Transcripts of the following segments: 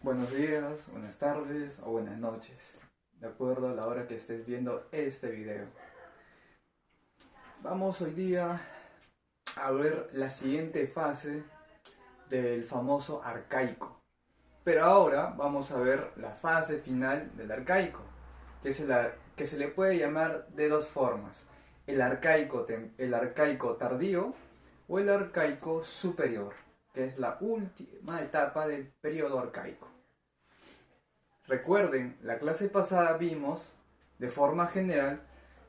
Buenos días, buenas tardes o buenas noches, de acuerdo a la hora que estés viendo este video. Vamos hoy día a ver la siguiente fase del famoso arcaico. Pero ahora vamos a ver la fase final del arcaico, que se le puede llamar de dos formas: el arcaico tardío o el arcaico superior, que es la última etapa del periodo arcaico. Recuerden, la clase pasada vimos, de forma general,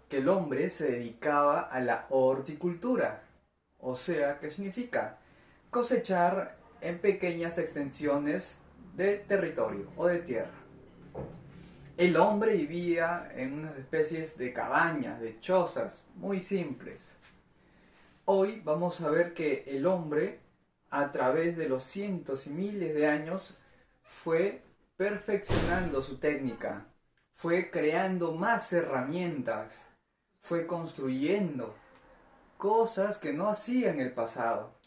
que el hombre se dedicaba a la horticultura. O sea, ¿qué significa? Cosechar en pequeñas extensiones de territorio o de tierra. El hombre vivía en unas especies de cabañas, de chozas, muy simples. Hoy vamos a ver que el hombre, a través de los cientos y miles de años, fue perfeccionando su técnica, fue creando más herramientas, fue construyendo cosas que no hacía en el pasado.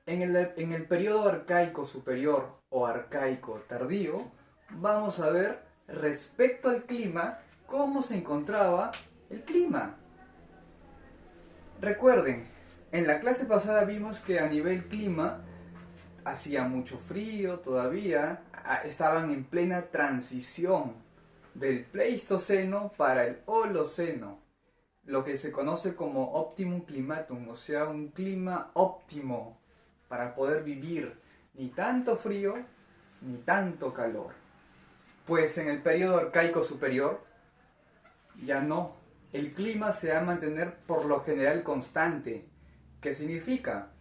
En el periodo arcaico superior o arcaico tardío, vamos a ver respecto al clima cómo se encontraba el clima. Recuerden, en la clase pasada vimos que a nivel clima hacía mucho frío todavía, estaban en plena transición del Pleistoceno para el Holoceno, lo que se conoce como optimum climatum, o sea, un clima óptimo para poder vivir, ni tanto frío ni tanto calor. Pues en el periodo arcaico superior ya no, el clima se va a mantener por lo general constante. ¿Qué significa?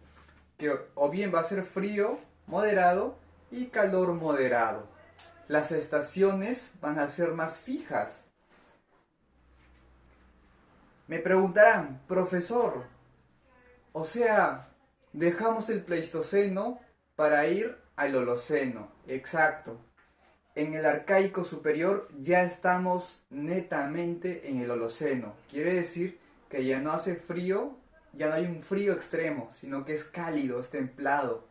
Que o bien va a ser frío moderado y calor moderado. Las estaciones van a ser más fijas. Me preguntarán, profesor, o sea, dejamos el Pleistoceno para ir al Holoceno. Exacto. En el arcaico superior ya estamos netamente en el Holoceno. Quiere decir que ya no hace frío, ya no hay un frío extremo, sino que es cálido, es templado.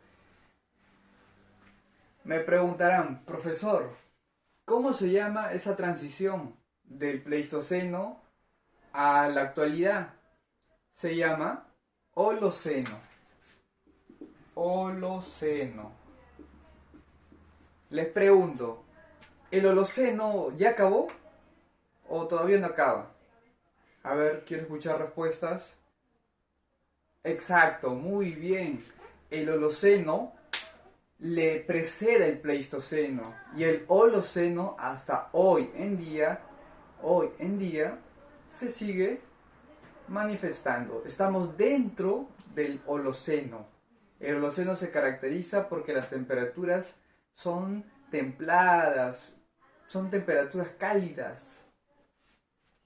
Me preguntarán, profesor, ¿cómo se llama esa transición del Pleistoceno a la actualidad? Se llama Holoceno. Holoceno. Les pregunto, ¿el Holoceno ya acabó o todavía no acaba? A ver, quiero escuchar respuestas. Exacto, muy bien. El Holoceno le precede el Pleistoceno y el Holoceno hasta hoy en día se sigue manifestando. Estamos dentro del Holoceno. El Holoceno se caracteriza porque las temperaturas son templadas, son temperaturas cálidas,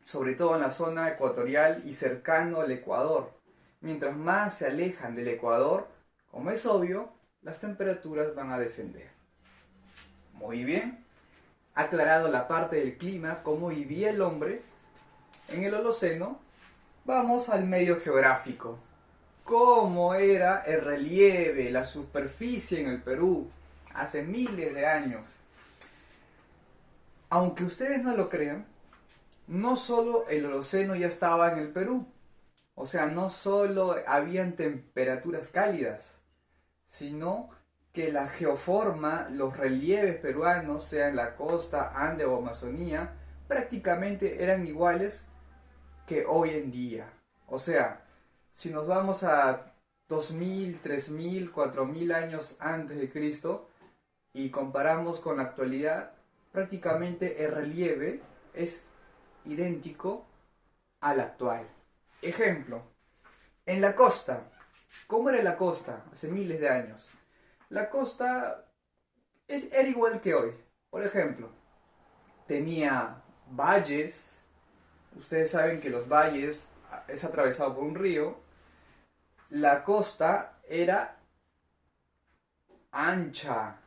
sobre todo en la zona ecuatorial y cercano al Ecuador. Mientras más se alejan del Ecuador, como es obvio, las temperaturas van a descender. Muy bien, aclarado la parte del clima, cómo vivía el hombre en el Holoceno, vamos al medio geográfico. ¿Cómo era el relieve, la superficie en el Perú hace miles de años? Aunque ustedes no lo crean, no solo el Holoceno ya estaba en el Perú, o sea, no solo habían temperaturas cálidas, sino que la geoforma, los relieves peruanos, sea en la costa, Ande o Amazonía, prácticamente eran iguales que hoy en día. O sea, si nos vamos a 2000, 3000, 4000 años antes de Cristo y comparamos con la actualidad, prácticamente el relieve es idéntico al actual. Ejemplo, en la costa, ¿cómo era la costa hace miles de años? La costa era igual que hoy. Por ejemplo, tenía valles. Ustedes saben que los valles es atravesado por un río. La costa era ancha,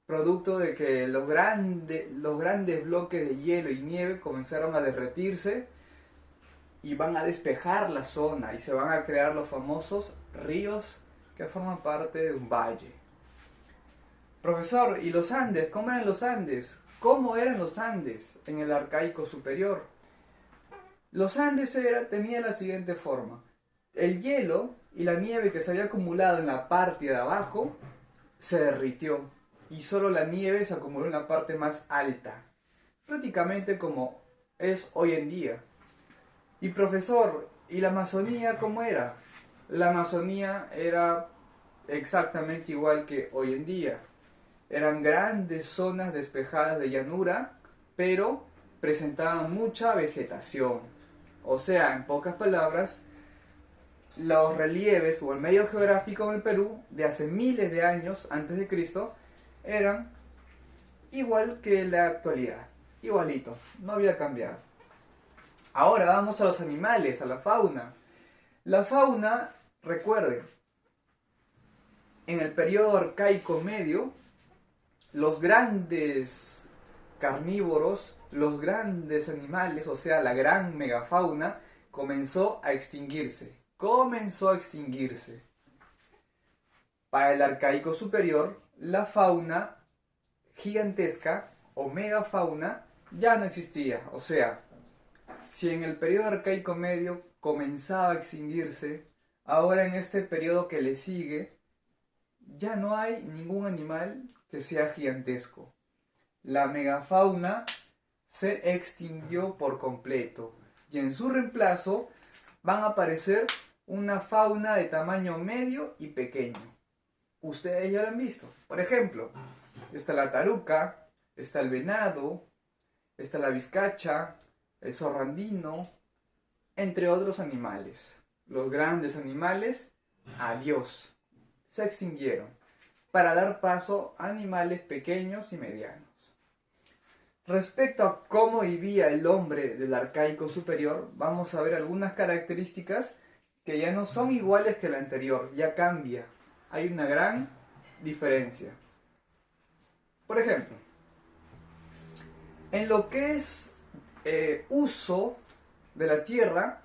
producto de que los grandes bloques de hielo y nieve comenzaron a derretirse y van a despejar la zona y se van a crear los famosos ríos que forman parte de un valle. Profesor, ¿y los Andes? ¿Cómo eran los Andes? ¿Cómo eran los Andes en el Arcaico Superior? Los Andes tenía la siguiente forma. El hielo y la nieve que se había acumulado en la parte de abajo se derritió y solo la nieve se acumuló en la parte más alta, prácticamente como es hoy en día. Y profesor, ¿y la Amazonía cómo era? La Amazonía era exactamente igual que hoy en día. Eran grandes zonas despejadas de llanura, pero presentaban mucha vegetación. O sea, en pocas palabras, los relieves o el medio geográfico en el Perú de hace miles de años antes de Cristo eran igual que la actualidad, igualito, no había cambiado. Ahora vamos a los animales, a la fauna. La fauna, recuerden, en el periodo arcaico medio, los grandes carnívoros, los grandes animales, o sea, la gran megafauna, comenzó a extinguirse. Comenzó a extinguirse. Para el arcaico superior, la fauna gigantesca o megafauna ya no existía. O sea, si en el periodo arcaico medio comenzaba a extinguirse, ahora en este periodo que le sigue, ya no hay ningún animal que sea gigantesco. La megafauna se extinguió por completo y en su reemplazo van a aparecer una fauna de tamaño medio y pequeño. Ustedes ya lo han visto. Por ejemplo, está la taruca, está el venado, está la vizcacha, el zorrandino, entre otros animales. Los grandes animales, adiós, se extinguieron para dar paso a animales pequeños y medianos. Respecto a cómo vivía el hombre del arcaico superior, vamos a ver algunas características que ya no son iguales que la anterior, ya cambia. Hay una gran diferencia. Por ejemplo, en lo que es uso de la tierra,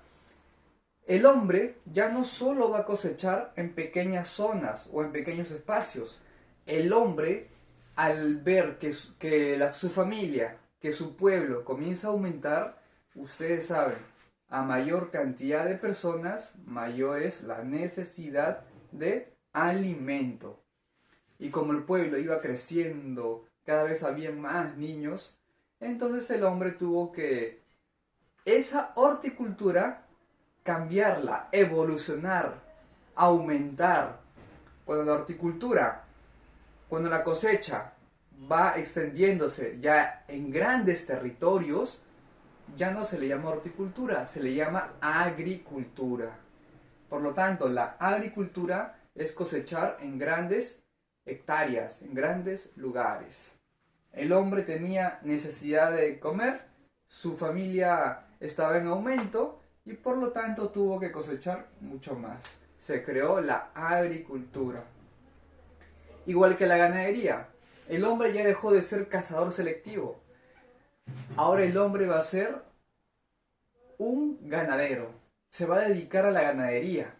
el hombre ya no solo va a cosechar en pequeñas zonas o en pequeños espacios. El hombre, al ver que su familia, que su pueblo comienza a aumentar, ustedes saben, a mayor cantidad de personas, mayor es la necesidad de alimento. Y como el pueblo iba creciendo, cada vez había más niños, entonces el hombre tuvo que esa horticultura cambiarla, evolucionar, aumentar. Cuando la horticultura, cuando la cosecha va extendiéndose ya en grandes territorios, ya no se le llama horticultura, se le llama agricultura. Por lo tanto, la agricultura es cosechar en grandes hectáreas, en grandes lugares. El hombre tenía necesidad de comer, su familia estaba en aumento y por lo tanto tuvo que cosechar mucho más. Se creó la agricultura. Igual que la ganadería. El hombre ya dejó de ser cazador selectivo. Ahora el hombre va a ser un ganadero. Se va a dedicar a la ganadería.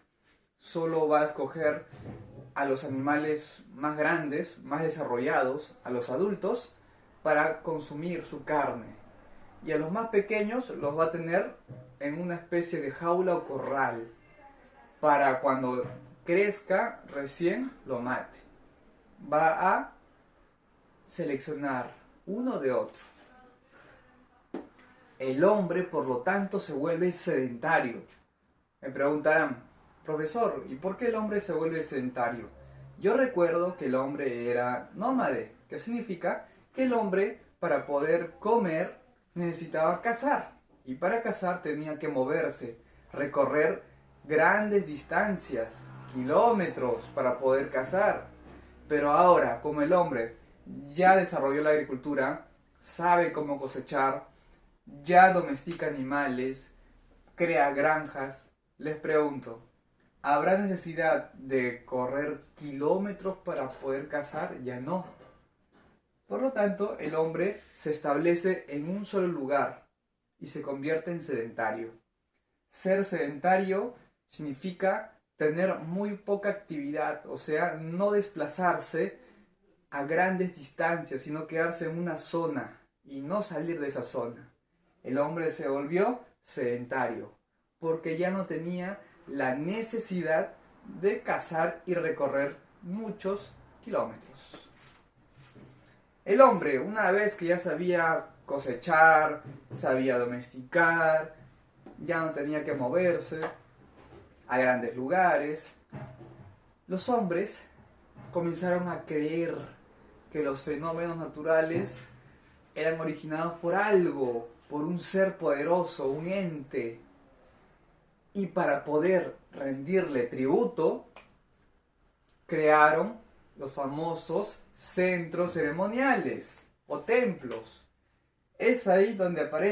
Solo va a escoger a los animales más grandes, más desarrollados, a los adultos, para consumir su carne. Y a los más pequeños los va a tener en una especie de jaula o corral, para cuando crezca recién lo mate. Va a seleccionar uno de otro. El hombre, por lo tanto, se vuelve sedentario. Me preguntarán, profesor, ¿y por qué el hombre se vuelve sedentario? Yo recuerdo que el hombre era nómade, que significa que el hombre, para poder comer, necesitaba cazar. Y para cazar tenía que moverse, recorrer grandes distancias, kilómetros, para poder cazar. Pero ahora, como el hombre ya desarrolló la agricultura, sabe cómo cosechar, ya domestica animales, crea granjas, les pregunto, ¿habrá necesidad de correr kilómetros para poder cazar? Ya no. Por lo tanto, el hombre se establece en un solo lugar y se convierte en sedentario. Ser sedentario significa tener muy poca actividad, o sea, no desplazarse a grandes distancias, sino quedarse en una zona y no salir de esa zona. El hombre se volvió sedentario porque ya no tenía la necesidad de cazar y recorrer muchos kilómetros. El hombre, una vez que ya sabía cosechar, sabía domesticar, ya no tenía que moverse a grandes lugares, los hombres comenzaron a creer que los fenómenos naturales eran originados por algo, por un ser poderoso, un ente. Y para poder rendirle tributo, crearon los famosos centros ceremoniales o templos. Es ahí donde aparece